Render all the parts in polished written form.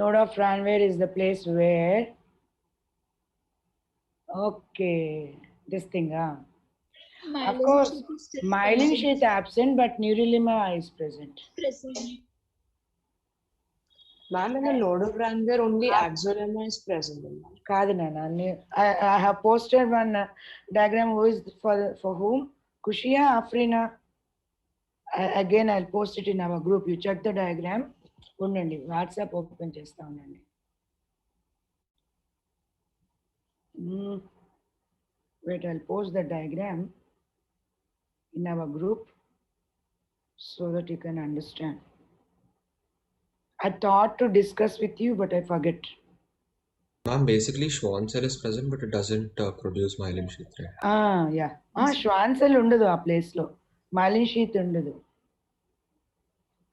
Node of Ranvier is the place where, okay, this thing, of course, myelin sheath absent, but neurulima is present. Ma'am, in the node of Ranvier, only axonema is present. కాదు నాన్న, I have posted one diagram. Who is for whom? Kushia, Afrina. Again, I'll post it in our group. You check the diagram. ఉండండి, WhatsApp open చేస్తా ఉండండి. Wait, I'll post the diagram in our group so that you can understand. I thought to discuss with you, but I forget. Ma'am, basically Schwann cell is present, but it doesn't produce myelin sheath, right? Yeah. Schwann cell ఉండదు ఆ place లో, myelin sheath ఉండదు.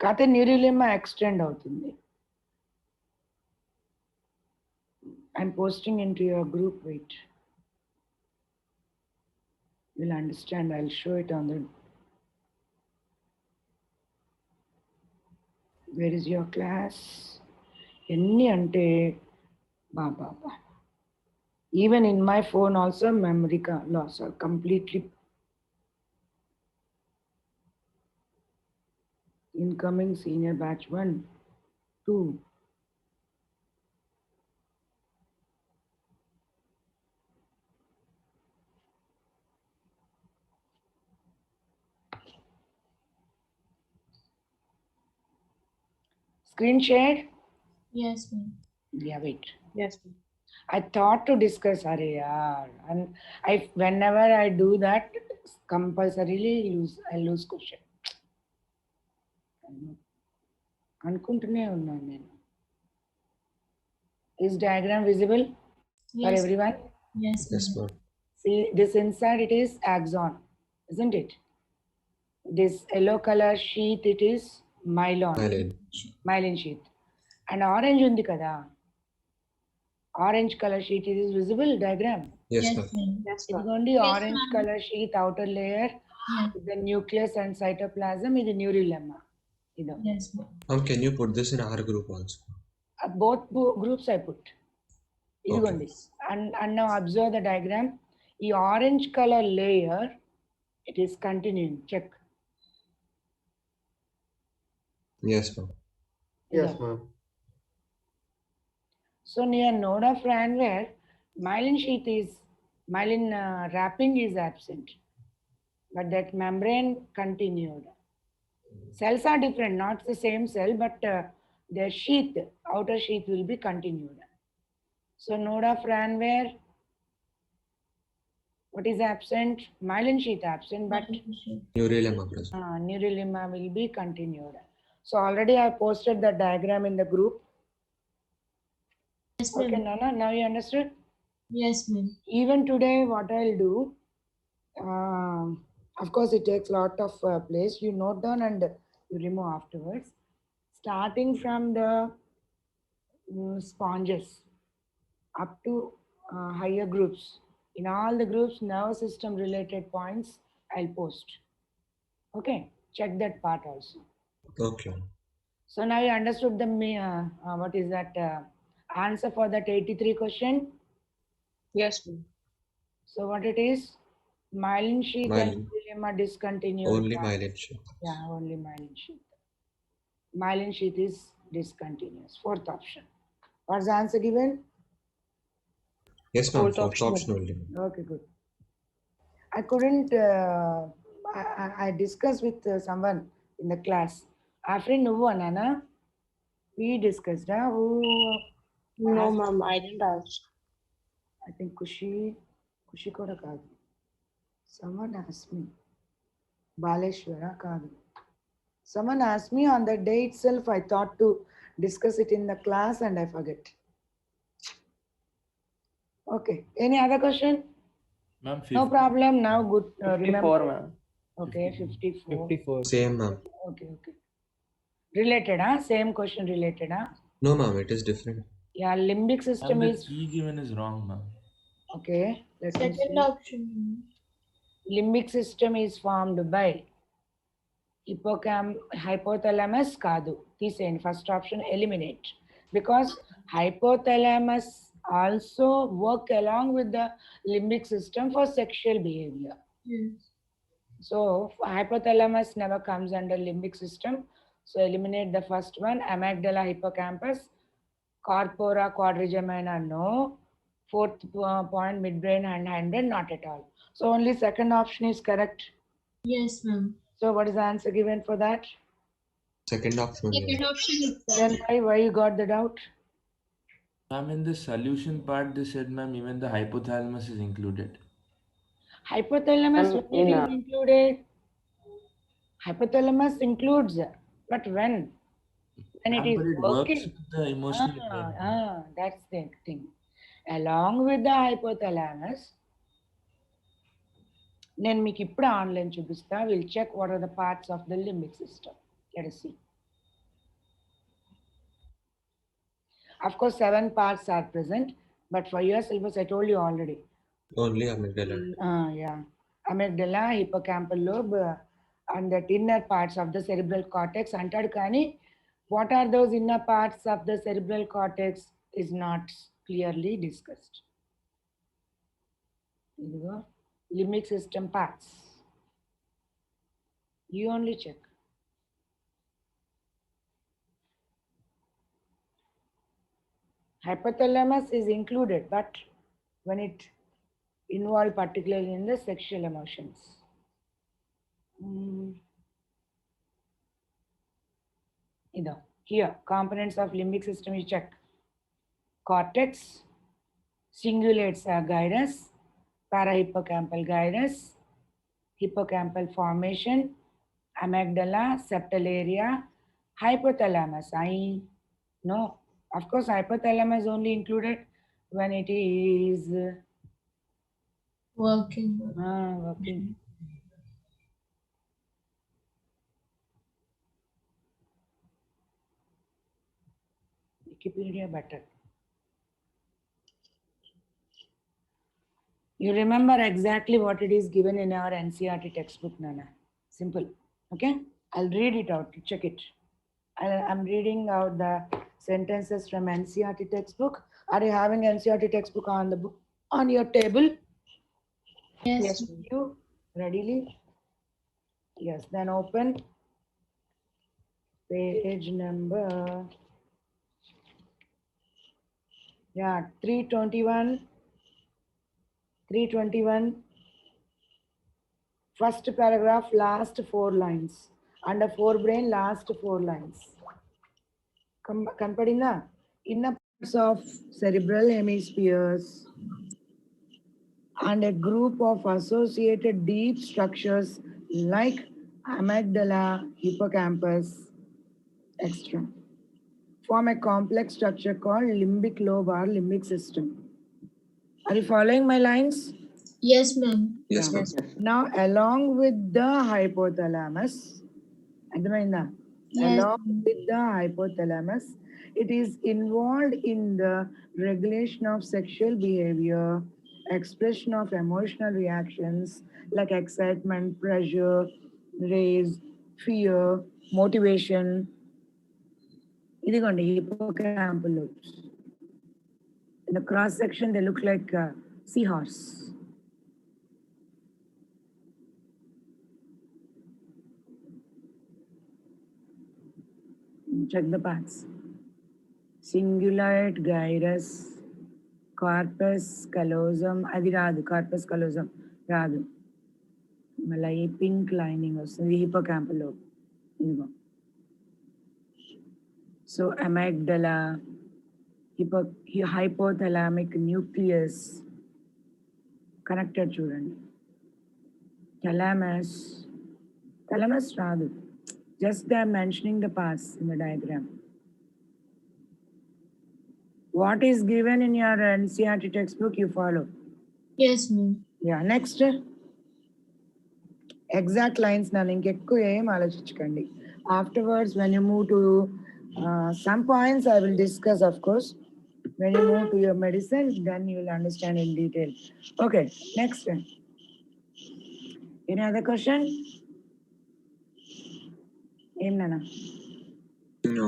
కాకపోతే న్యూరిలిమా extend అవుతుంది. I'm posting into your group. Wait. You'll understand. I'll show it on the. Where is your class? Enni ante ba. Even in my phone also memory loss are completely. Incoming senior batch 1, 2. Screen share? Yes, ma'am. Yeah, wait. Yes, ma'am. I thought to discuss, and whenever I do that, compulsorily I lose question. అనుకుంటూనే ఉన్నాను నేను. Is diagram visible for everyone? Yes, Yes, ma'am. ma'am. See, this inside it is axon, isn't it? This yellow color sheath, it is myelin sheath. And orange undi kada, orange color sheath, it is visible diagram. Yes, Yes, ma'am. ma'am. Yes, It ma'am. is only Yes, orange ma'am. color sheath outer layer, Yes. the nucleus and cytoplasm is the neurolemma. Yes, ma'am. Ma'am, can you put this in our group also? Both groups I put. ఇదిగోండి. And now observe the diagram. The orange color layer, it is continuing. Check. Yes, ma'am. Yes, ma'am. So near node of Ranvier, myelin wrapping is absent, but that membrane continued. Cells are different, not the same cell, but their sheath, outer sheath will be continued. So node of Ranvier, what is absent? Myelin sheath absent, but Neurolemma present. neurolemma will be continued. So already I posted the diagram in the group. Yes, ma'am. Okay, Nana, now you understood? Yes, ma'am. Even today, what I'll do, of course, it takes a lot of place. You note down and you remove afterwards. Starting from the sponges up to higher groups. In all the groups, nervous system related points, I'll post. Okay, check that part also. Okay. So now you understood the what is that answer for that 83 question? Yes, ma'am. So what it is? Myelin sheath and Myelin. neurolemma discontinued. Only myelin sheath. Yeah, only myelin sheath. Myelin sheath is discontinuous. Fourth option. What's the answer given? Yes, ma'am. Fourth Fourth option. option only. Okay, good. I couldn't. I discussed with someone in the class. Afrin nuvu anana. We discussed. Who? No, ma'am, I didn't ask. I think Kushi kuda kaadu. Someone asked me. Baleshwara kaadu. Someone asked me on that day itself. I thought to discuss it in the class and I forget. Okay. Any other question? Ma'am, No problem. Now good. 54, Remember. ma'am. Okay, 54. 54. Same, ma'am. Okay. Related, Same question related, No, ma'am. It is different. Yeah, limbic system And the is. key given is wrong, ma'am. Okay. Let me Second see. option. Limbic system is formed by hypothalamus కాదు తీసేయండి. First option eliminate. because hypothalamus also work along with the limbic system for sexual behavior. Yes. So hypothalamus never comes under limbic system. So eliminate the first one. Amygdala, hippocampus, corpora, quadrigemina, no. Fourth point, midbrain and hindbrain, not at all. So only second option is correct. Yes, ma'am. So what is the answer given for that? Second option only. Second option is Then correct. why you got the doubt? Ma'am, in the solution part, they said, ma'am, even the hypothalamus is included. Hypothalamus, Ma'am, when it is included? Hypothalamus includes, but when it Ma'am, is but it works working. with the emotional brain. That's the thing. Along with the hypothalamus, నేను మీకు ఇప్పుడు online చూపిస్తా. Will check what are the parts of the limbic system. Let us see. Of course 7 parts are present, but for your syllabus I told you already. Only amygdala. Yeah, amygdala, hippocampal lobe, and the inner parts of the cerebral cortex అంటాడు కానీ what are those inner parts of the cerebral cortex is not clearly discussed. ఇదిగో limbic system parts. You only check. Hypothalamus is included, but when it involved particularly in the sexual emotions. Here, components of limbic system you check. Cortex, cingulates gyrus, parahippocampal gyrus, hippocampal formation, amygdala, septal area, hypothalamus. No, of course hypothalamus is only included when it is Working. working. Wikipedia better. You remember exactly what it is given in our NCERT textbook, Nana. Simple. Okay? I'll read it out. Check it. I'm reading out the sentences from NCERT textbook. Are you having NCERT textbook on the book on your table? Yes. You readily? Yes. Then open page number 321. 321. First paragraph, last 4 lines. Under forebrain, last 4 lines. Kanpadinda? Inner parts of cerebral hemispheres and a group of associated deep structures like amygdala, hippocampus, etc. form a complex structure called limbic lobe or limbic system. Are you following my lines? Yes, ma'am. Yes, ma'am. Now, along with the hypothalamus, along with the hypothalamus, it is involved in the regulation of sexual behavior, expression of emotional reactions like excitement, pleasure, rage, fear, motivation. ఇదిగోండి hippocampal lobes. In the cross section, they look like a seahorse. Check the parts. Cingulate gyrus, corpus callosum, అది రాదు, corpus callosum రాదు. మళ్ళీ ఈ pink lining వస్తుంది, hippocampal lobe. ఇదిగో. So amygdala, hypothalamic nucleus, connected చూడండి. Thalamus రాదు. Just they are mentioning the parts in the diagram. What is given in your NCERT textbook, you follow. Yes, ma'am. Yeah, next. Exact lines nanu inkekku em alochichukandi. Afterwards, when you move to some points, I will discuss, of course. When you move to your medicine, then you will understand in detail. Okay, next. Any other question? Em Nana? No.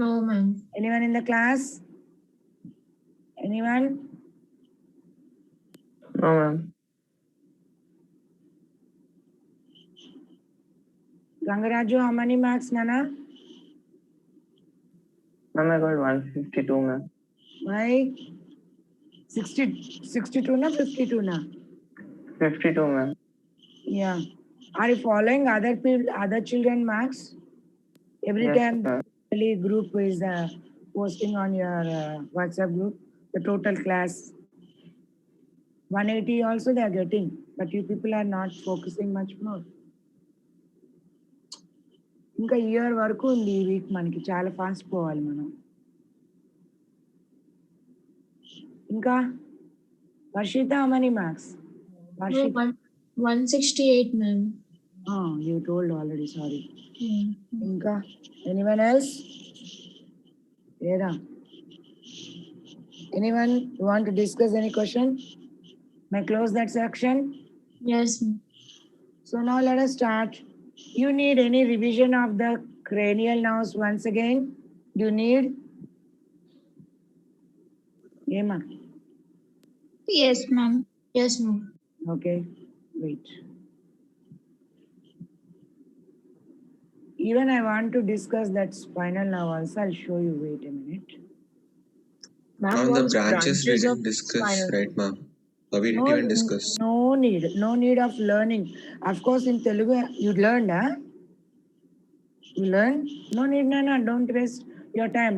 No, ma'am. Anyone in the class? Anyone? No, ma'am. Gangaraju, how many marks, Nana? Ma'am, I got 152, ma'am. Why? 62 na 52 na? 52, ma'am. Yeah. Are you following other children marks? Every Yes, time ma'am. the group is posting on your WhatsApp group, the total class 180 also they are getting, but you people are not focusing much more. ఇంకా year వరకు ఉంది ఈ week మనకి చాలా fast పోవాలి మనం. ఇంకా Varshita how many marks? No, Varshita, 168, ma'am. you told already, sorry. Yeah. ఇంకా anyone else? Yeah. Anyone want to discuss any question? May I close that section? Yes, ma'am. So now let us start. You need any revision of the cranial nerves once again? Do you need? Yema. Yes, ma'am. Yes, ma'am. Okay, wait. Even I want to discuss that spinal nerve also. I'll show you. Wait a minute. Ma'am, Ma'am, the what's branches we branches of didn't discuss, spinal? right, ma'am? We didn't No, even discuss. no need of learning. Of course, in Telugu, you learned, huh? You learn? No need, no, don't waste your time.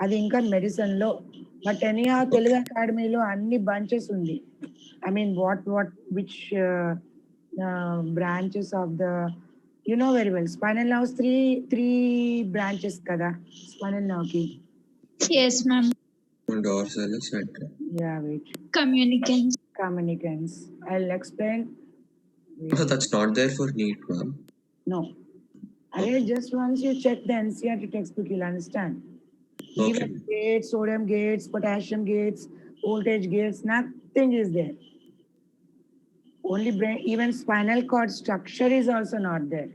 అది ఇంకా medicine లో but any Telugu అకాడమీలో అన్ని bunches ఉంది. I mean, which branches of the, you know very well. Spinal nerves, three branches kada spinal nerve ki. Yes, ma'am. Dorsalis and Yeah, wait. Communicants. I'll explain. Wait. so that's not there for NEET, ma'am. No. Just once you check the NCERT textbook, you'll understand. Okay. Even gates, sodium gates, potassium gates, voltage gates, nothing is there. Only brain, even spinal cord structure is also not there.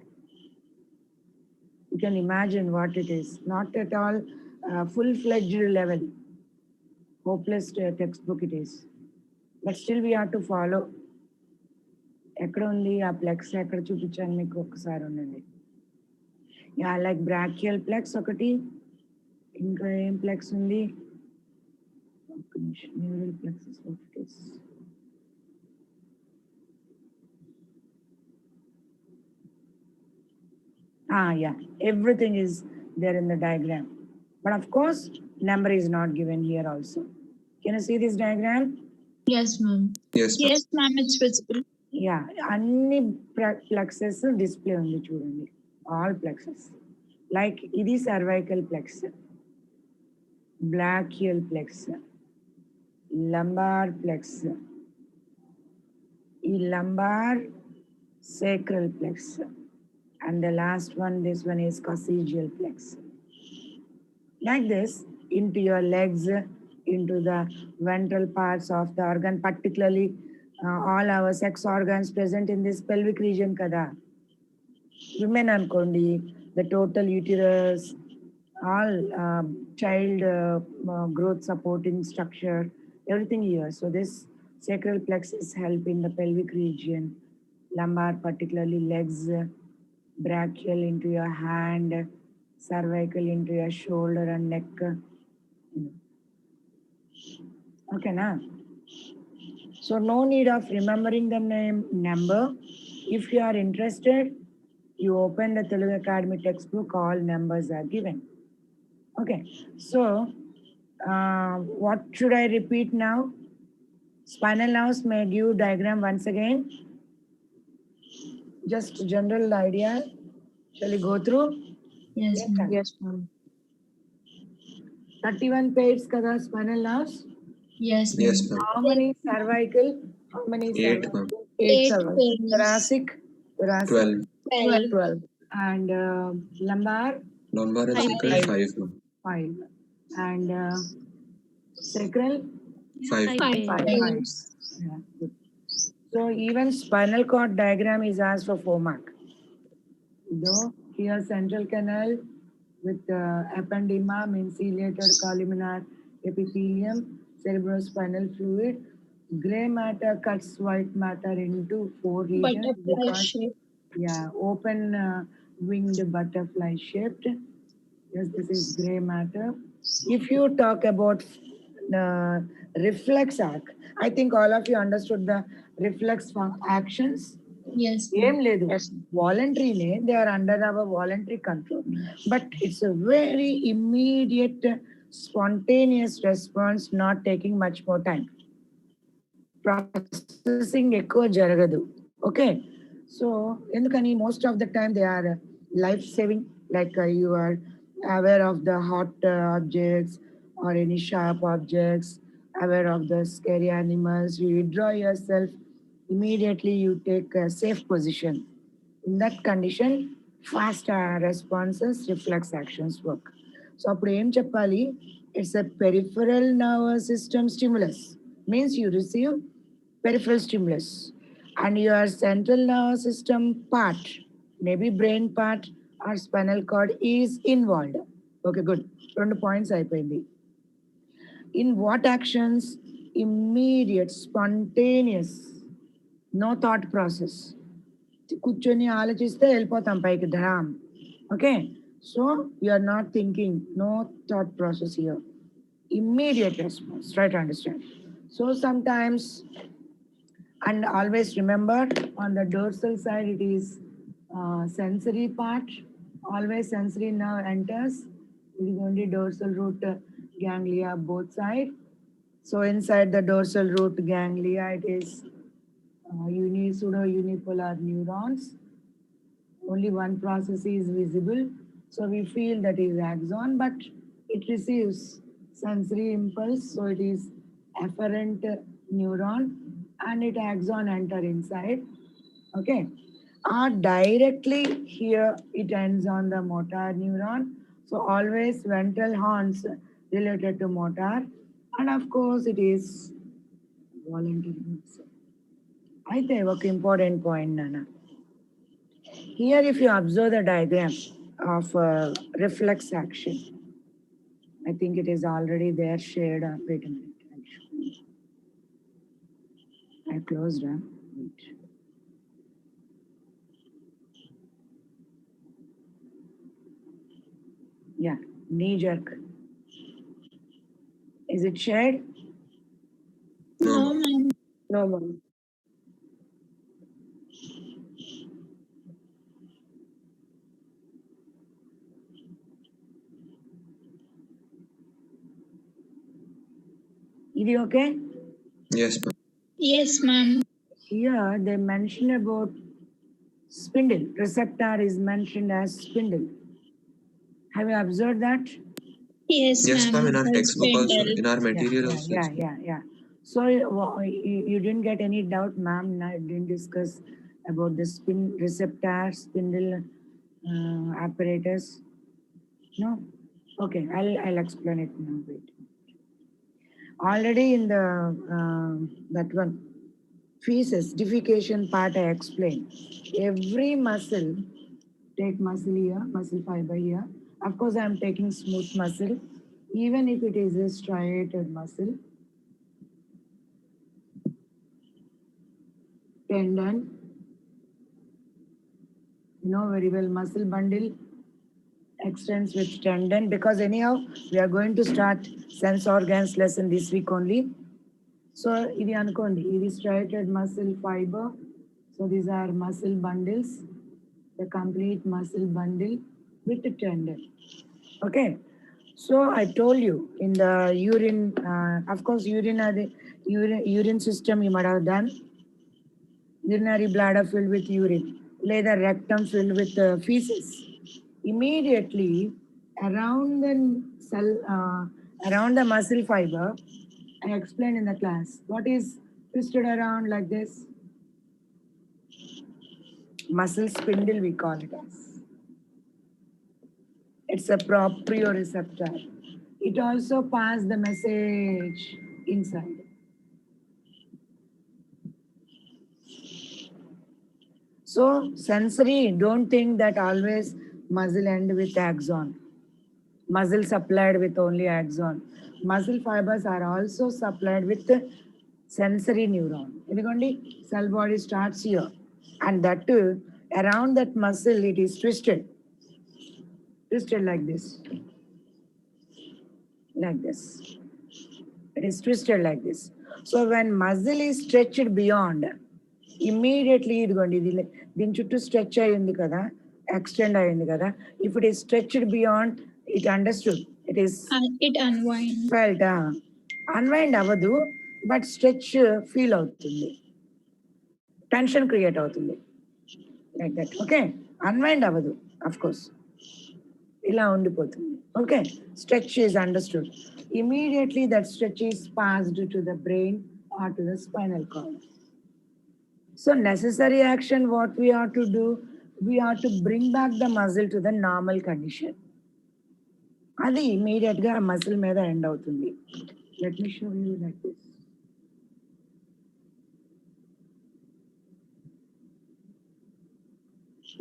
You can imagine what it is. Not at all full-fledged level. Hopeless textbook it is. But still we have to follow. ఎక్కడ ఉంది ఆ ప్లెక్స్ ఎక్కడ చూపించాను మీకు ఒకసారి ఉండండి. Yeah like బ్రాకియల్ ప్లెక్స్ ఒకటి, ఇంకా ఏం ప్లెక్స్ ఉంది, ఒక్క నిమిషం. న్యూరల్ ప్లెక్సెస్ ఒకటి. Yeah, everything is there in the diagram, but of course number is not given here also. Can you see this diagram? Yes, ma'am. Yes, ma'am. Yes, ma'am. It's visible. Yeah, అన్ని plexus display ఉంది చూడండి. All plexus like ఇది cervical ప్లెక్స్, బ్రాకియల్ ప్లెక్స్, lumbar ప్లెక్స్, ఈ lumbar sacral plex, and the last one, this one is coccygeal plex. Like this, into your legs, into the ventral parts of the organ, particularly all our sex organs present in this pelvic region kada. Women ankondi, the total uterus, all child growth supporting structure, everything here. So this sacral plexus help in the pelvic region, lumbar, particularly legs, brachial into your hand, cervical into your shoulder and neck. Okay, now. So no need of remembering the number. If you are interested, you open the Telugu Academy textbook, all numbers are given. Okay, so what should I repeat now? Spinal nerves may give diagram once again. Just general idea. Shall we go through? Yes, ma'am. Yes, ma'am. 31 pairs kada spinal nerves. Yes, ma'am. Yes, ma'am. How many cervical? How many 8, cervical? ma'am. 8, pairs. Thoracic? 12. 12. And lumbar? Lumbar and Five. sacral 5, ma'am. 5. And sacral? 5. Five. Yeah, good. So even spinal cord diagram is asked for 4 mark. Though here central canal with ependyma means ciliated columnar epithelium, cerebrospinal fluid. Gray matter cuts white matter into 4 regions Butterfly because, shape. yeah, open winged butterfly shaped. Yes, this is gray matter. If you talk about uh, reflex arc, I think all of you understood the reflex actions. Yes, ఏం ma'am. లేదు Yes. వాలంటరీనే they are under our voluntary control but it's a very immediate spontaneous response not taking much more time processing ఎక్కువ జరగదు okay so ఎందుకని most of the time they are life saving like you are aware of the hot objects or any sharp objects, aware of the scary animals, you withdraw yourself, immediately you take a safe position. In that condition, fast responses, reflex actions work. So, అప్పుడు ఏం చెప్పాలి? It's a peripheral nervous system stimulus. Means you receive peripheral stimulus. And your central nervous system part, maybe brain part or spinal cord is involved. Okay, good. 2 points అయిపోయింది. In what actions? Immediate, spontaneous, no thought process. కూర్చొని ఆలోచిస్తే వెళ్ళిపోతాం పైకి ధరాం okay so you are not thinking no thought process here immediate response try to understand so sometimes and always remember on the dorsal side it is sensory part always sensory nerve enters it is only dorsal root ganglia both side so inside the dorsal root ganglia it is pseudo unipolar neurons. Only one process is visible. So we feel that is axon, but it receives sensory impulse. So it is afferent neuron and it axon enter inside. Okay. Or directly here it ends on the motor neuron. So always ventral horns related to motor. And of course it is voluntary. అయితే ఒక important point నాన్న here if you observe the diagram of reflex action I think it is already there shared wait a minute I'll show you. I closed wait yeah knee jerk is it shared No, ma'am. No, ma'am. is it okay Yes, ma'am. Yes, ma'am. here they mention about spindle receptor is mentioned as spindle have you observed that Yes, Yes, ma'am. In our ma'am. textbook also, Spindle. in our material yeah, also. yeah, it's- yeah, yeah. So you didn't get any doubt, ma'am. I didn't discuss about the spin receptor, spindle apparatus. No, okay. I'll explain it now. Wait. Already in the that one feces defecation part I explained. Every muscle, take muscle here, muscle fiber here. Of course, I'm taking smooth muscle, even if it is a striated muscle. Tendon, you know very well, muscle bundle extends with tendon because anyhow we are going to start sense organs lesson this week only. So ఇది అనుకోండి ఇది striated muscle fiber. So these are muscle bundles, the complete muscle bundle with the tendon. Okay. So I told you in the urine, of course, urine system you might have done. Urinary bladder filled with urine, later rectum filled with feces. Immediately around the cell, around the muscle fiber, I explained in the class. What is twisted around like this? Muscle spindle, we call it as. It's a proprioceptor. It also passes the message inside. So sensory, don't think that always muscle end with axon. muscle supplied with only axon. Muscle fibers are also supplied with sensory neuron. Idigondi, cell body starts here. And that too, around that muscle, it is twisted. Twisted like this. Like this. It is twisted like this. So when muscle is stretched beyond, immediately ఇదిగోండి ఇది దీని చుట్టూ stretch అయ్యింది కదా, extend అయ్యింది కదా. If it is stretched beyond, it understood. It is It unwind. felt. Unwind అవ్వదు, but stretch feel అవుతుంది. Tension create అవుతుంది. Like that. Okay. Unwind అవ్వదు, of course. ఇలా ఉండిపోతుంది. Okay. Stretch is understood. Immediately that stretch is passed to the brain or to the spinal cord. So necessary action, what we have to do, we have to bring back the muscle to the normal condition. అది immediate గా muscle మీద end అవుతుంది. Let me show you like this.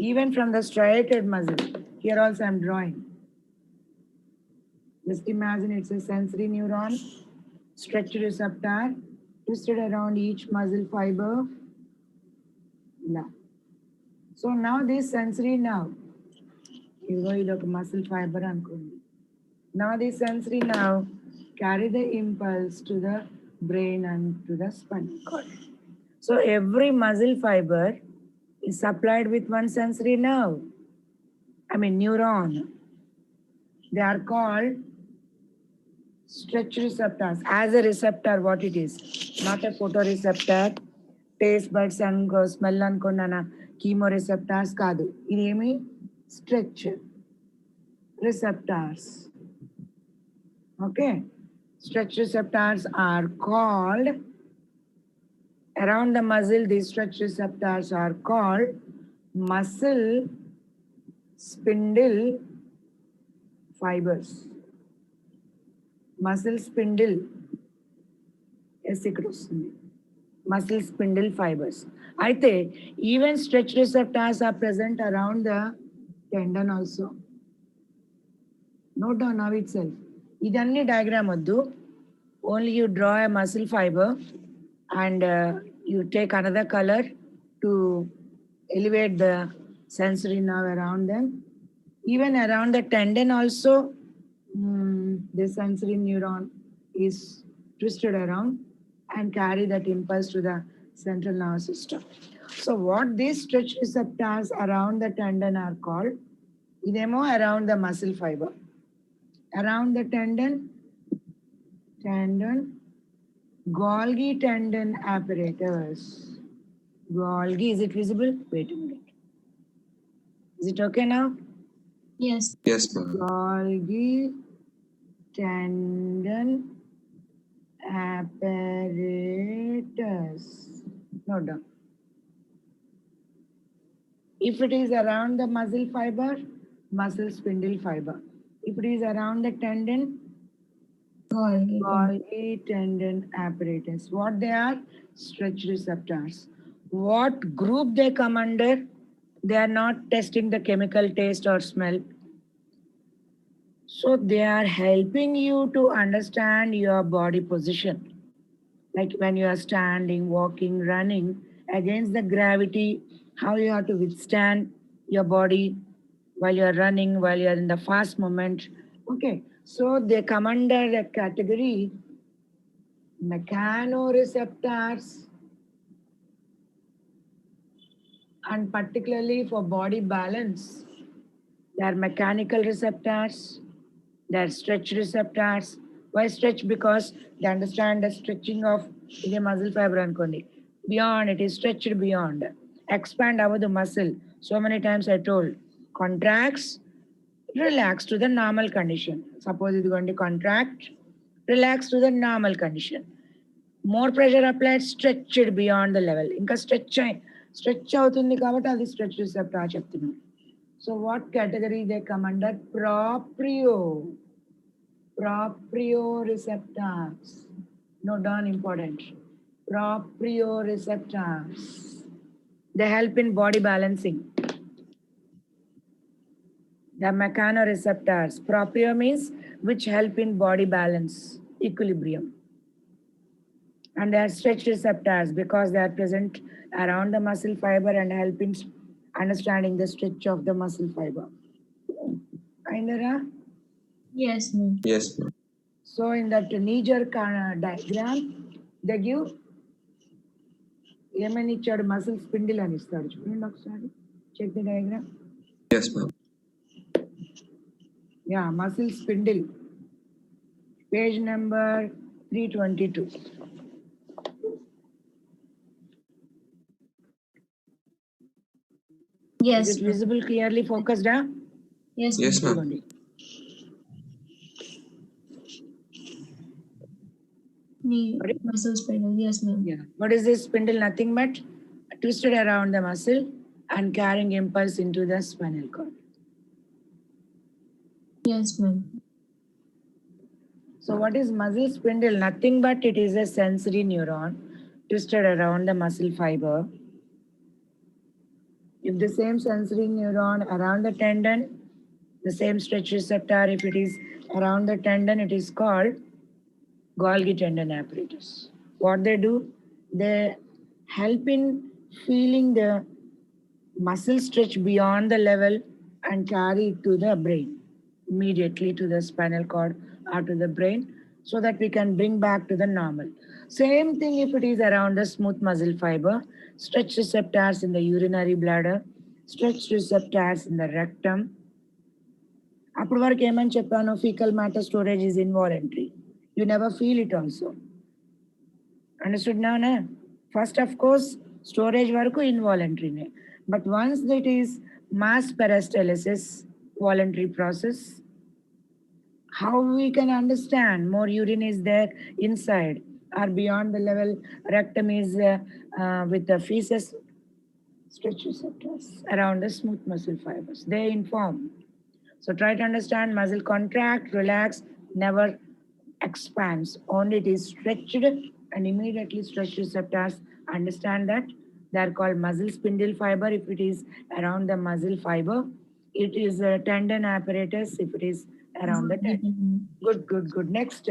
Even from the striated muscle, here also I'm drawing. Just imagine it's a sensory neuron, stretched receptor, twisted around each muscle fiber. So now this sensory nerve, you look muscle fiber అనుకోండి. Now this sensory nerve carry the impulse to the brain and to the spinal cord. So every muscle fiber is supplied with one sensory nerve. I mean neuron. They are called stretch receptors. As a receptor, what it is? Not a photoreceptor, taste buds and smell అనుకున్నానా, chemoreceptors కాదు. ఇదేమి stretch receptors. Okay. Stretch receptors are called, around the muscle, these stretch receptors are called muscle spindle fibers. Muscle spindle. Muscle spindle fibers. అయితే even stretch receptors are present around the tendon also. Note down now itself. ఇదన్నీ diagram వద్దు. Only you draw a muscle fiber and you take another color to elevate the sensory nerve around them. Even around the tendon also, the sensory neuron is twisted around and carry that impulse to the central nervous system. So what these stretch receptors around the tendon are called, idemo around the muscle fiber. Around the tendon, Golgi tendon apparatus. Golgi, is it visible? Wait a minute. Is it okay now? Yes. Yes, ma'am. Golgi tendon apparatus. Note down. If it is around the muscle fiber, muscle spindle fiber. If it is around the tendon, Golgi tendon apparatus. What they are? Stretch receptors. What group they come under? They are not testing the chemical taste or smell. So they are helping you to understand your body position. Like when you are standing, walking, running against the gravity, how you have to withstand your body while you are running, while you are in the fast movement. Okay, so they come under the category mechanoreceptors, and particularly for body balance, they are mechanical receptors, they are stretch receptors. Why stretch? Because they understand the stretching of the muscle fiber అనుకోండి. Beyond, it is stretched beyond. Expand over the muscle. So many times I told, contracts, relax to the normal condition. Suppose it's going to contract, relax to the normal condition. More pressure applied, stretch it beyond the level. ఇంకా stretch అవుతుంది కాబట్టి అది stretch receptor చెప్తున్నాను. So what category they come under? Proprioreceptors. Note down important. Proprioreceptors. They help in body balancing. The mechanoreceptors. Proprio means which help in body balance, equilibrium. And they are stretch receptors because they are present around the muscle fiber and help in understanding the stretch of the muscle fiber. Ainara? Yes, ma'am. Yes, ma'am. So in that knee-jerk diagram, they give ఏమని ఇచ్చాడు muscle spindle అని ఇస్తాడు చూడండి ఒకసారి check the diagram Yes, ma'am. Yeah muscle spindle page number 322 Yes. is it visible clearly focused Yes. Yes, ma'am. Knee muscle spindle. Yes, ma'am. Yeah. What is this spindle? Nothing but twisted around the muscle and carrying impulse into the spinal cord. Yes, ma'am. So what is muscle spindle? Nothing but it is a sensory neuron twisted around the muscle fiber. If the same sensory neuron around the tendon, the same stretch receptor, if it is around the tendon, it is called Golgi tendon apparatus. What they do, they help in feeling the muscle stretch beyond the level and carry it to the brain, immediately to the spinal cord or to the brain, so that we can bring back to the normal. Same thing if it is around the smooth muscle fiber, stretch receptors in the urinary bladder, stretch receptors in the rectum. అప్పటి వరకు ఏమని చెప్పాను fecal matter storage is involuntary. You never feel it also. Understood now, na? First, of course, storage వరకు involuntary. But once that is mass peristalsis, voluntary process, how we can understand more urine is there inside or beyond the level, rectum is with the feces, stretch receptors around the smooth muscle fibers. They inform. So try to understand muscle contract, relax, never expands. Only it is stretched and immediately stretch receptors. Understand that they are called muscle spindle fiber if it is around the muscle fiber. It is a tendon apparatus if it is around the tendon. Good. Next.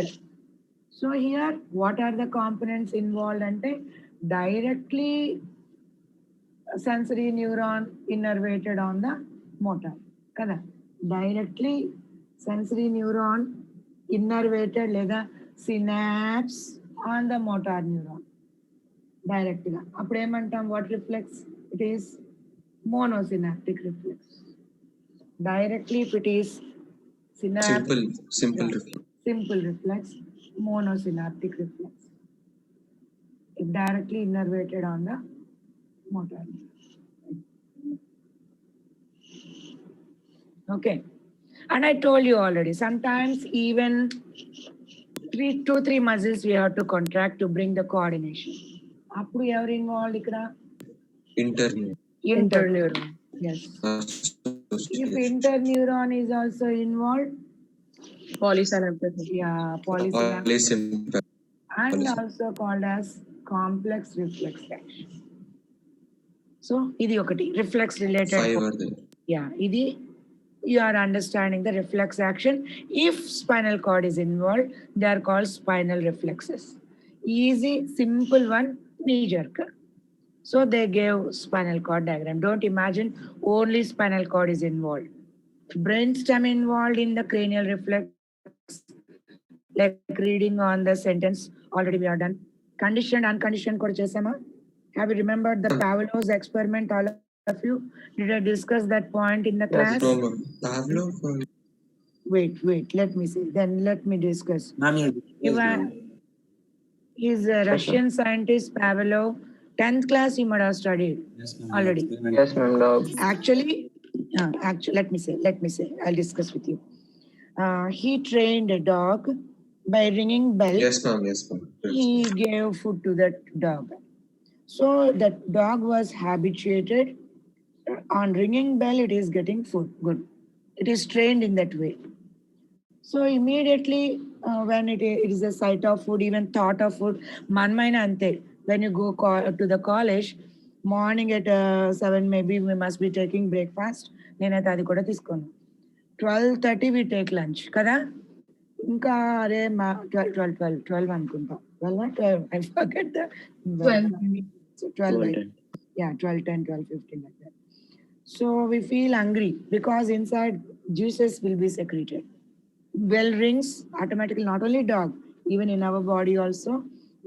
So here, what are the components involved? Ante directly sensory neuron innervated on the motor. Kada? Directly sensory neuron innervated లేదా synapse on the motor neuron. Direct గా అప్పుడు ఏమంటాం what reflex? It is monosynaptic reflex. Directly if it is synapse, Simple reflex. simple reflex, monosynaptic reflex. It directly innervated on the motor neuron. Okay. And I told you already, sometimes even 3 muscles we have to contract to bring the coordination. Appudu evaru involved ikkada? Interneuron. Yes. If interneuron is also involved, Polysynaptic. yeah, polysynaptic Polysympathetic. and also called as complex reflex action. So, idi okati reflex related. 5 are there. Yeah, idi you are understanding the reflex action. If spinal cord is involved, they are called spinal reflexes. Easy, simple one, knee jerk. So they gave spinal cord diagram. Don't imagine only spinal cord is involved. Brainstem involved in the cranial reflex, like reading on the sentence. Already we are done. Conditioned, unconditioned kuda chesama. Have you remembered the Pavlov's experiment, all of you? Did I discuss that point in the class? No, ma'am. Pavlov. Wait, let me see. Then let me discuss. He's a Russian scientist, Pavlov. 10th class he might have studied already. Yes, ma'am. Actually, let me say, I'll discuss with you. He trained a dog by ringing bell. Yes, ma'am. He gave food to that dog. So that dog was habituated on ringing bell, it is getting food. Good. It is trained in that way. So immediately when it is a sight of food, even thought of food, manmaina ante. When you go to the college, morning at 7 maybe we must be taking breakfast. Nenaithe adi kuda tiskonu. 12:30 we take lunch కదా ఇంకా అరే మా 12 అనుకుంటా 12 I forget the 12. so 12 12, like, 10. yeah 12 10 12 15 like that. So we feel hungry because inside juices will be secreted. Bell rings automatically, not only dog, even in our body also.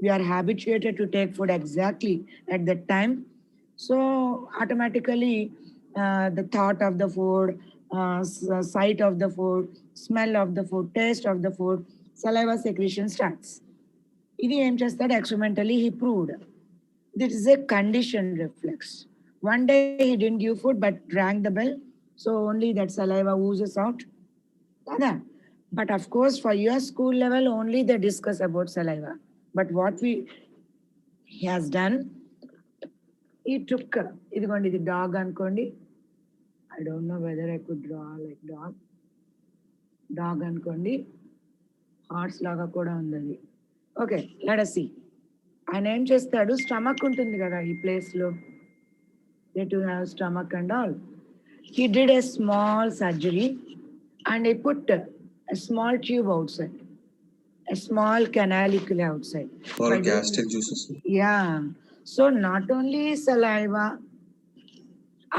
We are habituated to take food exactly at that time. So automatically, the thought of the food, sight of the food, smell of the food, taste of the food, saliva secretion starts. ఇది ఏం చేస్తాడు experimentally he proved. This is a conditioned reflex. One day he didn't give food but rang the bell, so only that saliva oozes out. Kada. But of course, for your school level, only they discuss about saliva. But what he has done, he took, ఇదిగోండి ఇది dog అనుకోండి. I don't know whether I could draw like dog. Dog అనుకోండి. Hearts లాగా కూడా ఉంది అది. Okay let us see. ఆయన ఏం చేస్తాడు, స్టమక్ ఉంటుంది కదా ఈ ప్లేస్లో. They to have stomach and all. He did a small surgery and he put a small tube outside, a small canalicule outside. For By doing- gastric juices. Yeah. So not only saliva,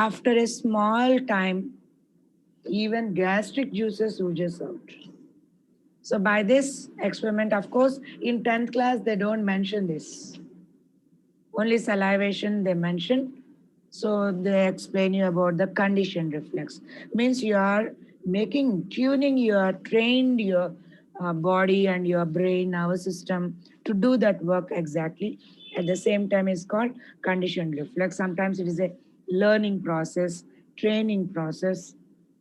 after a small time, even gastric juices oozes out. So by this experiment, of course, in 10th class, they don't mention this. Only salivation they mention. So they explain you about the conditioned reflex. Means you are tuning, you are trained your body and your brain, nervous system to do that work exactly. At the same time, it's called conditioned reflex. Sometimes it is a learning process, training process,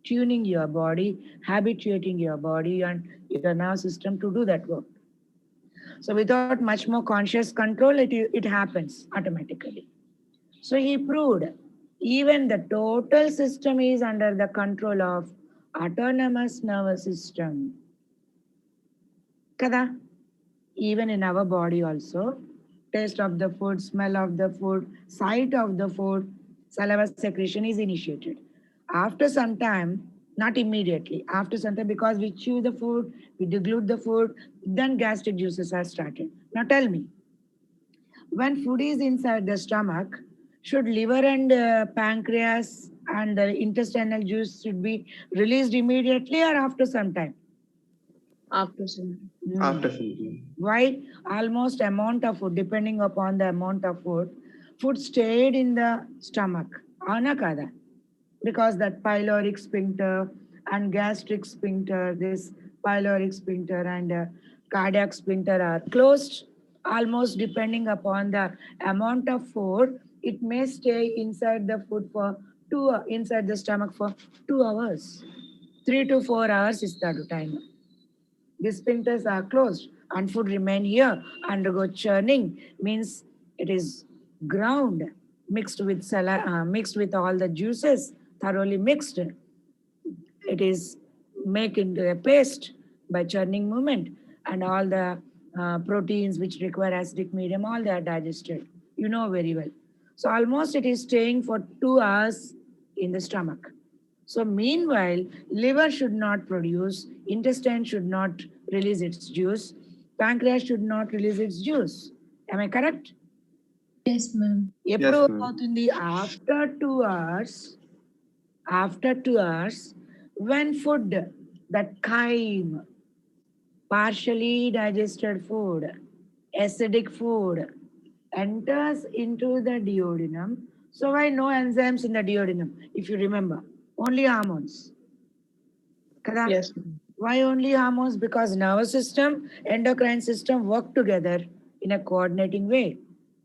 tuning your body, habituating your body and your nervous system to do that work. So without much more conscious control, it happens automatically. So he proved even the total system is under the control of autonomous nervous system. Kada? Even in our body also, taste of the food, smell of the food, sight of the food, saliva secretion is initiated. After some time, not immediately, after some time, because we chew the food, we deglute the food, then gastric juices are started. Now tell me, when food is inside the stomach, should liver and pancreas and the intestinal juice should be released immediately or after some time? After some. After some. Why? Almost amount of food, depending upon the amount of food stayed in the stomach. Avuna kada? Because that pyloric sphincter and gastric sphincter, this pyloric sphincter and cardiac sphincter are closed. Almost depending upon the amount of food, it may stay inside the food for inside the stomach for 2 hours. 3 to 4 hours is the time. The sphincters are closed and food remain here, undergo churning, means it is ground, mixed with all the juices, thoroughly mixed. It is made into a paste by churning movement, and all the proteins which require acidic medium, all they are digested. You know very well. So almost it is staying for 2 hours in the stomach. So meanwhile, liver should not produce, intestine should not release its juice, pancreas should not release its juice. Am I correct? Yes, ma'am. ఎప్పుడు ma'am. అవుతుంది? After 2 hours, when food, that chyme, partially digested food, acidic food, enters into the duodenum. So why no enzymes in the duodenum? If you remember, only hormones. Kada? Yes. Why only hormones? Because nervous system, endocrine system work together in a coordinating way.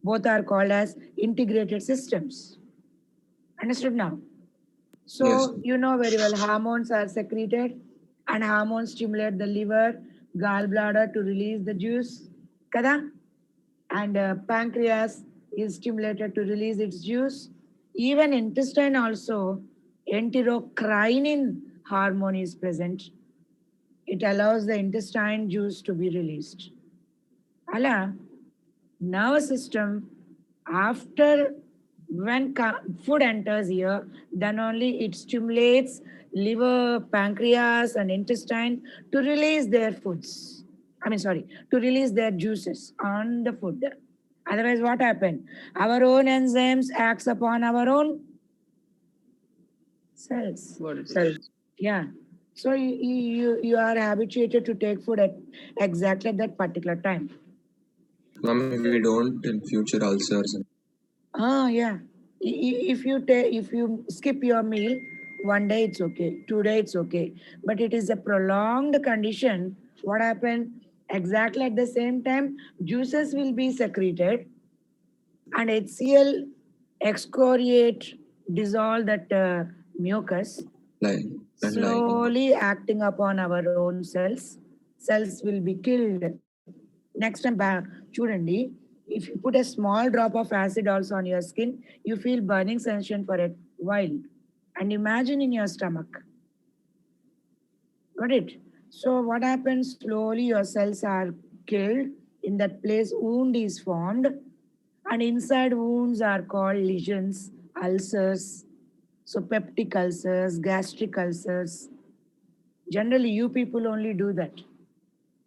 Both are called as integrated systems. Understood now? So Yes. you know very well, hormones are secreted and hormones stimulate the liver, gallbladder to release the juice. Kada? And pancreas is stimulated to release its juice. Even intestine also, enterocrinin hormone is present. It allows the intestine juice to be released. Ala, nervous system, after When food enters here, then only it stimulates liver, pancreas, and intestine to release their foods. To release their juices on the food. Otherwise, what happened? Our own enzymes acts upon our own cells. Cells. Yeah. So you are habituated to take food at exactly at that particular time. Ma'am, we don't in future ulcers. Ah, yeah. If you skip your meal, one day it's okay, 2 days it's okay, but it is a prolonged condition. What happened? Exactly at the same time, juices will be secreted, and HCl excoriate, dissolve that mucus, Like and lining. slowly acting upon our own cells. Cells will be killed. Next time, chudandi, if you put a small drop of acid also on your skin, you feel burning sensation for a while. And imagine in your stomach. Got it? So what happens? Slowly your cells are killed. In that place, wound is formed. And inside wounds are called lesions, ulcers. So peptic ulcers, gastric ulcers. Generally, you people only do that.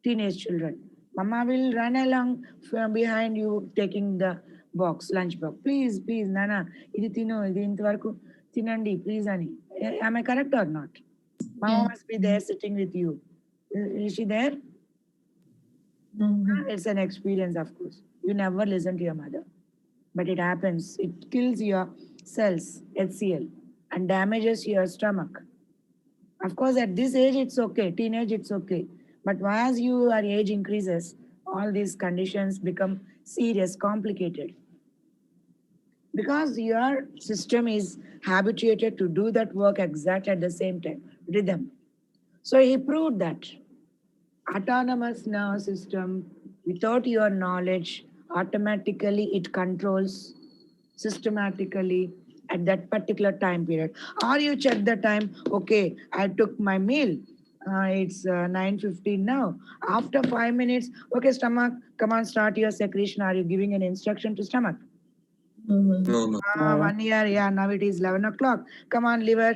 Teenage children. Mama will run along from behind you taking the box, lunch box. Please, please, Nana, ఇది తిను, ఇది ఇంతవరకు తినండి, please అని. Am I correct or not? Mama Yeah. must be there sitting with you. Is she there? No. It's an experience, of course. You never listen to your mother. But it happens. It kills your cells, HCl, and damages your stomach. Of course, at this age, it's okay. Teenage, it's okay. But as your age increases, all these conditions become serious, complicated. Because your system is habituated to do that work exactly at the same time, rhythm. So he proved that autonomous nervous system, without your knowledge, automatically it controls systematically at that particular time period. Or you check the time, okay, I took my meal. It's 9:15 now. After 5 minutes, okay, stomach, come on, start your secretion. Are you giving an instruction to stomach? No, ma'am. No. 1 year, yeah, now it is 11 o'clock. Come on, liver.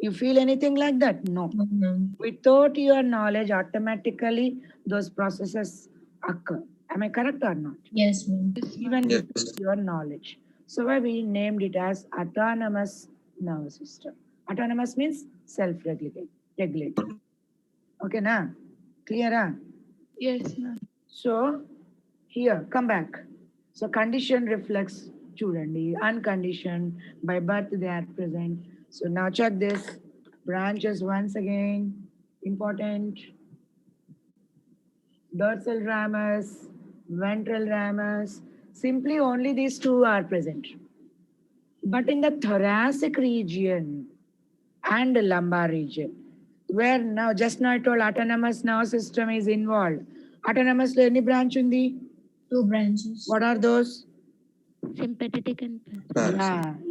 You feel anything like that? No. No, ma'am. Without your knowledge, automatically those processes occur. Am I correct or not? Yes, ma'am. Even Yes. with your knowledge. So why we named it as autonomous nervous system. Autonomous means self-regulated. Okay, na? Clear? Huh? Yes, ma'am. So here, come back. So condition reflects chudandi, unconditioned, by birth they are present. So now check this. Branches once again, important. Dorsal ramus, ventral ramus. Simply only these two are present. But in the thoracic region and the lumbar region, where now, just now I told autonomous nervous system is involved. Autonomous lo any branch undi? 2 branches. What are those? Sympathetic and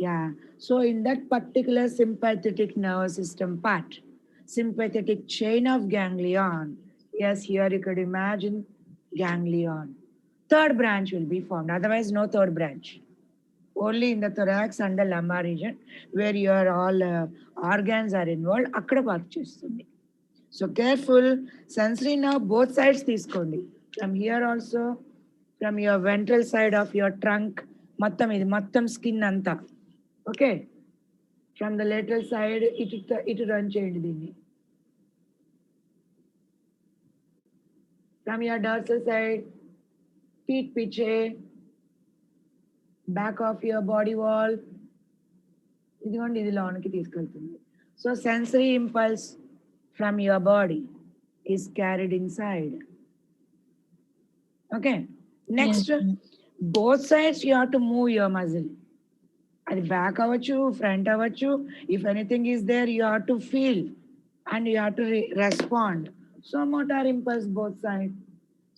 Yeah. So in that particular sympathetic nervous system part, sympathetic chain of ganglion, yes, here you could imagine ganglion. Third branch will be formed. Otherwise, no third branch. Only in the thorax and the lumbar region, where your all organs are involved, akkada work chestundi. So careful, sensory nerve both sides తీసుకోండి. From here also, from your ventral side of your trunk, మొత్తం skin అంతా. Okay. From the lateral side, ఇటు run చేయండి దీన్ని. From your dorsal side, feet పిచ్చే, back of your body wall, ఇదిగోండి ఇది లోనికి తీసుకెళ్తుంది. So sensory impulse from your body is carried inside. Okay. Next, Yes, ma'am. both sides you have to move your muscle. At the back avachchu, front avachchu. If anything is there, you have to feel and you have to respond. So motor impulse both sides.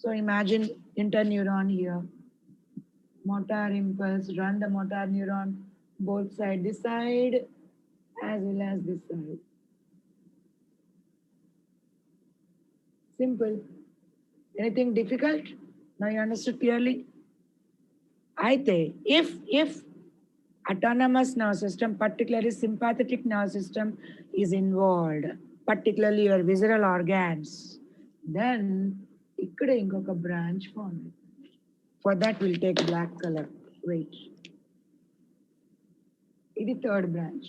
So imagine interneuron here. Motor impulse, run the motor neuron both sides, this side as well as this side. Simple. Anything difficult? Now you understood clearly? Aite, if autonomous nervous system, particularly sympathetic nervous system is involved, particularly your visceral organs. Then ikkada inkoka branch formed. For that we'll take black color. Wait. It is third branch.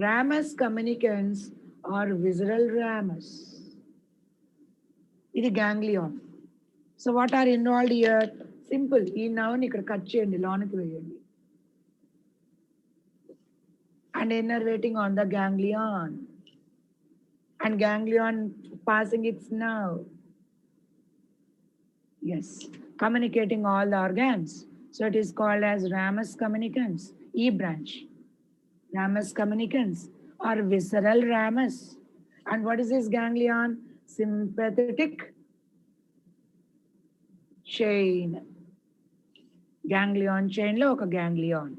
Ramus communicans or visceral ramus. It is ganglion. So what are involved here? Simple. ఈ నవ్వుని ఇక్కడ cut చేయండి, లోనికి వేయండి. And innervating on the ganglion. And ganglion passing its nerve. Yes. Communicating all the organs. So it is called as ramus communicans. E branch. Ramus communicans or visceral ramus. And what is this ganglion? Sympathetic chain. Ganglion chain lo oka ganglion.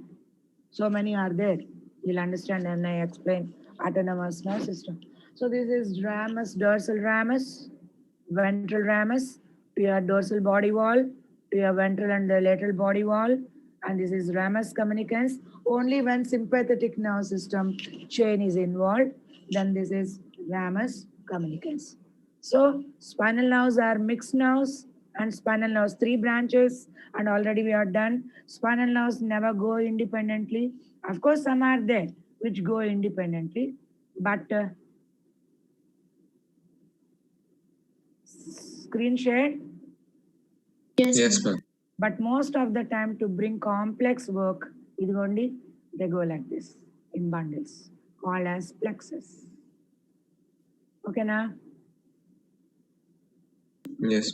So many are there. You'll understand when I explain autonomous nervous system. So this is ramus, dorsal ramus, ventral ramus, to your dorsal body wall, to your ventral and the lateral body wall. And this is ramus communicans. Only when sympathetic nervous system chain is involved, then this is ramus communicans. So spinal nerves are mixed nerves, and spinal nerves 3 branches, and already we are done. Spinal nerves never go independently. Of course, some are there which go independently, but screen share. Yes, ma'am. But most of the time to bring complex work, idigondi, they go like this in bundles, called as plexus. Okay, now? Yes.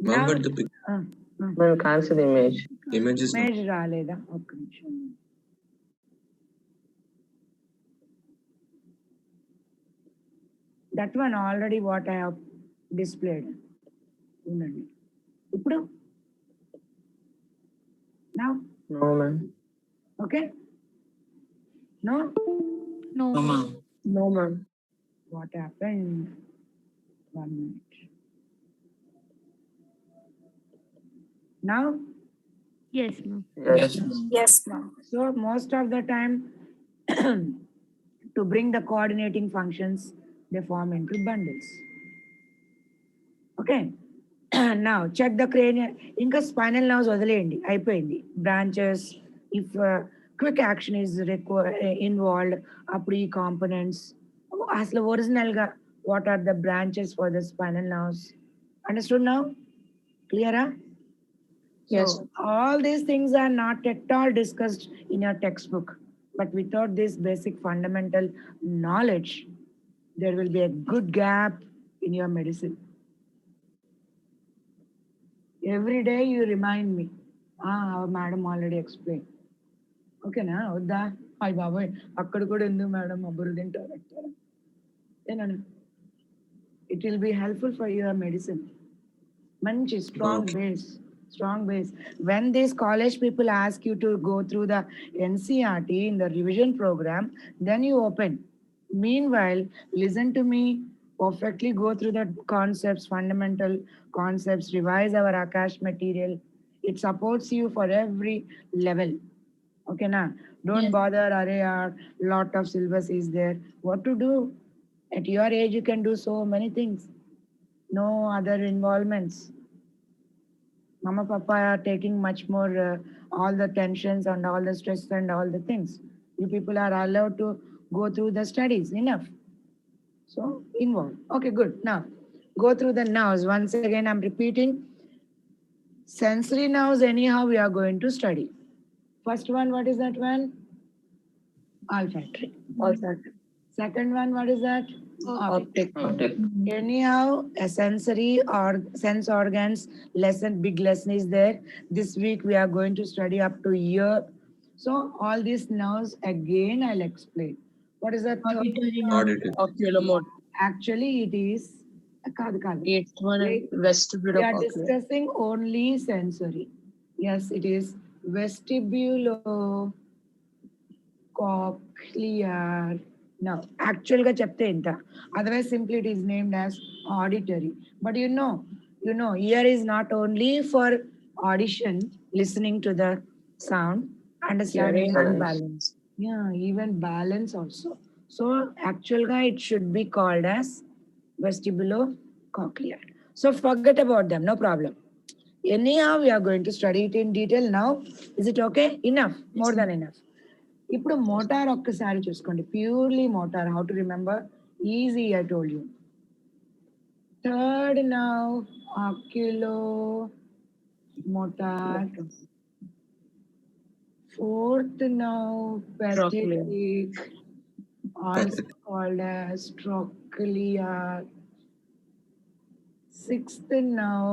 Ma'am, Now, but the We'll cancel the image. image is not. image రాలేదా? ఒక్క నిమిషం. That one already what I have displayed. ఉండండి. ఇప్పుడు now, No, ma'am. okay? No? No. No, ma'am. What happened? 1 minute. Now? Yes, ma'am. Yes. So most of the time, to bring the coordinating functions, they form into bundles. Okay. Now check the cranial. Inka spinal nerves వదిలేయండి, అయిపోయింది. Branches. If quick action is involved, అప్పుడు ఈ components. అసలు original గా what are the branches for the spinal nerves? Understood now? Clear? Yes. So, all these things are not at all discussed in your textbook. But without this basic fundamental knowledge, there will be a good gap in your medicine. Every day you remind me. Our madam already explained. Okay, na? Udda? Hi, baboy. Akkada kuda endu madam aburu tintaru antara. Enana? It will be helpful for your medicine. Manchi strong Okay. base. Strong base. When these college people ask you to go through the NCRT in the revision program, then you open. Meanwhile, listen to me, perfectly go through the concepts, fundamental concepts, revise our Akash material. It supports you for every level. Okay, na? Don't Yes. bother, are lot of syllabus is there. What to do? At your age, you can do so many things. No other involvements. Mama, Papa are taking much more all the tensions and all the stress and all the things. You people are allowed to go through the studies. Enough. So involved. Okay, good. Now go through the nerves. Once again, I'm repeating. Sensory nerves, anyhow, we are going to study. First one, what is that one? Olfactory. Olfactory. Second one, what is that? Optic. Anyhow, a sensory or sense organs lesson, big lesson is there. This week we are going to study up to ear. So all these nerves again I'll explain. What is that? Auditory nerve. Audited. Oculomotor. Actually, it is కాదు. It's one Wait. vestibule We of are ocular. discussing only sensory. Yes, it is vestibulocochlear. No, actually ga chepte inta. Otherwise, simply it is named as auditory. But you know, ear is not only for audition, listening to the sound. Understanding Hearing and balance. Yeah, even balance also. So actual guy, it should be called as vestibulocochlear. So forget about them, no problem. Anyhow, we are going to study it in detail now. Is it okay? Enough, more than enough. ఇప్పుడు motor ఒక్కసారి చూసుకోండి, purely motor. How to remember? Easy, I told you. Third now oculomotor. Fourth now pathetic, also called as trochlear. Sixth now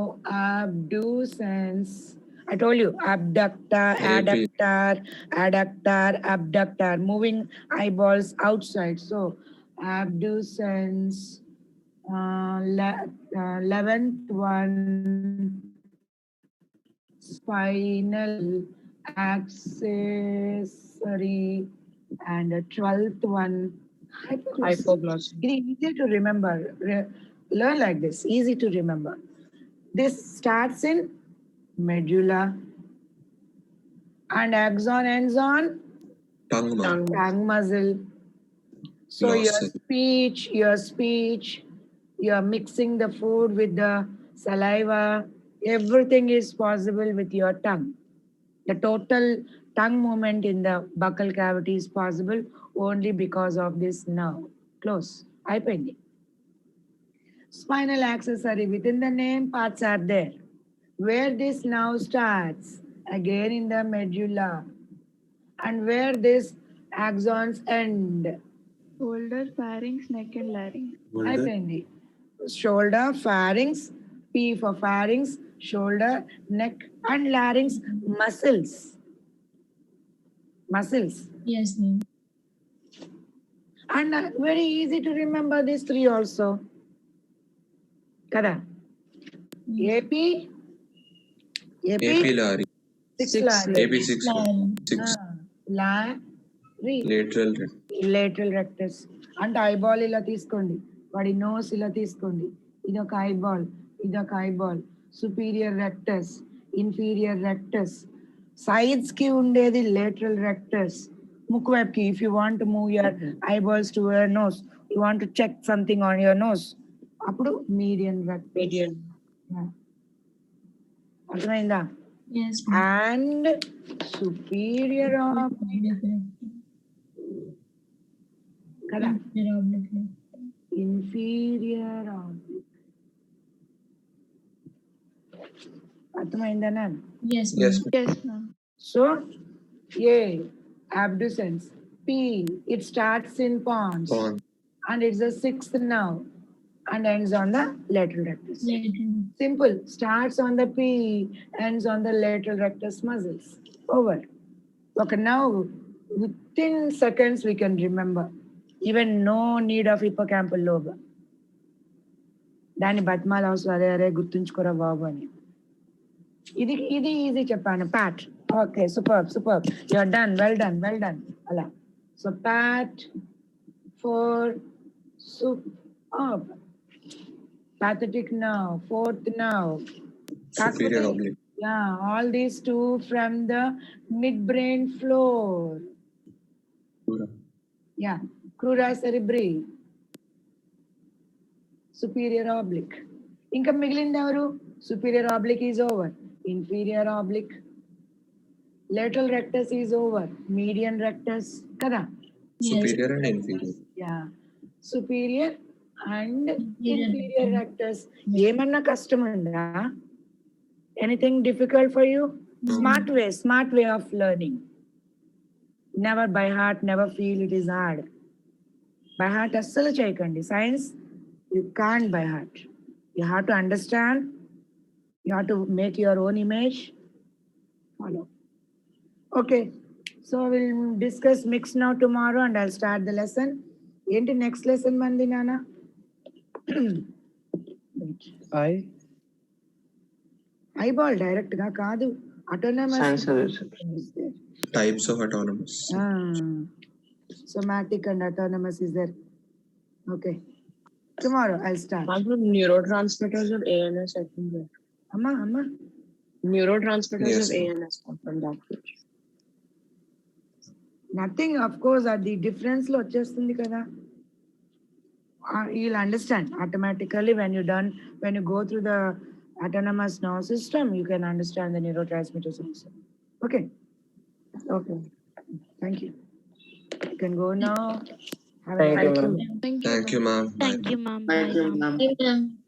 abducens. I told you abductor, adductor, adductor, abductor, moving eyeballs outside. So abducens. 11th one spinal accessory, and the 12th one Hypoglossal. it is easy to remember. Learn like this, easy to remember. This starts in medulla and axon ends on tongue muscle. So your speech, you are mixing the food with the saliva. Everything is possible with your tongue. The total tongue movement in the buccal cavity is possible only because of this nerve. Close. Ayipindi. Spinal accessory, within the name, parts are there. Where this nerve starts? Again in the medulla. And where this axons end? Shoulder, pharynx, neck, and larynx. Ayipindi. Shoulder, pharynx, P for pharynx, shoulder, neck, and larynx, muscles. Muscles. Yes, ma'am. And very easy to remember these three also. Kada? AP, Larry. six Six larynx. AP6. Lateral rectus. అంటే eyeball ఇలా తీసుకోండి, వాడి nose ఇలా తీసుకోండి, ఇదొక eyeball, ఇదొక eyeball. Superior rectus, inferior rectus. Sides కి ఉండేది లేటరల్ రెక్టస్. ముక్కు వైపుకి. If you want move your eyeballs to your nose, you want to check something on your nose, అప్పుడు మీడియన్ రెక్టస్. Median. అర్థమైందా? Yes, ma'am. And superior కదా, inferior oblique. అర్థమైందా? Yes, ma'am. Yes. Yes, ma'am. So A, abducens. P, it starts in pons and it's the sixth nerve and ends on the lateral rectus. Lateral. Simple. Starts on the P, ends on the lateral rectus muscles. Over. Okay, now within seconds we can remember. Even no need of hippocampal lobe. దాన్ని బతిమాల అవసరం, అరే అరే గుర్తుంచుకోరా బాబు అని. ఇది ఇది easy చెప్పాను. Pat. Okay, super super, you're done, well done, well done. అలా. So pat four super. Pathetic nerve, fourth nerve. Superior oblique. Yeah, all these two from the midbrain floor. Yeah, crura cerebri. Superior oblique. Inka మిగిలింది ఎవరు? Superior oblique is over. Inferior oblique. Lateral rectus is over. Median rectus. Kada? Superior and inferior. Yeah. Superior and inferior rectus. ఏమన్నా కష్టం ఉందా? Anything difficult for you? Smart way of learning. Never by heart, never feel it is hard. By heart అస్సలు చేయకండి. Science, you can't by heart. You have to understand. You have to make your own image. Follow. Okay. So we'll discuss mix now tomorrow and I'll start the lesson. ఏంటి next lesson మంది నాన్న? Eyeball direct గా కాదు, autonomous. Types of autonomous. Somatic and autonomous is there. Okay. Tomorrow I'll start. Neurotransmitters of ANS, I think. That. Amma. Neurotransmitters Yes, of ma'am. ANS from that page. Nothing, of course, at the difference lo vachchestundi kada. You'll understand automatically when you go through the autonomous nervous system, you can understand the neurotransmitters also. Okay. Okay. Thank you. You can go now. Have a Thank you, nice ma'am. day. Thank you, Thank you, ma'am. ma'am. Bye. Thank you, ma'am. Thank Bye, you, ma'am. ma'am. Thank you, ma'am.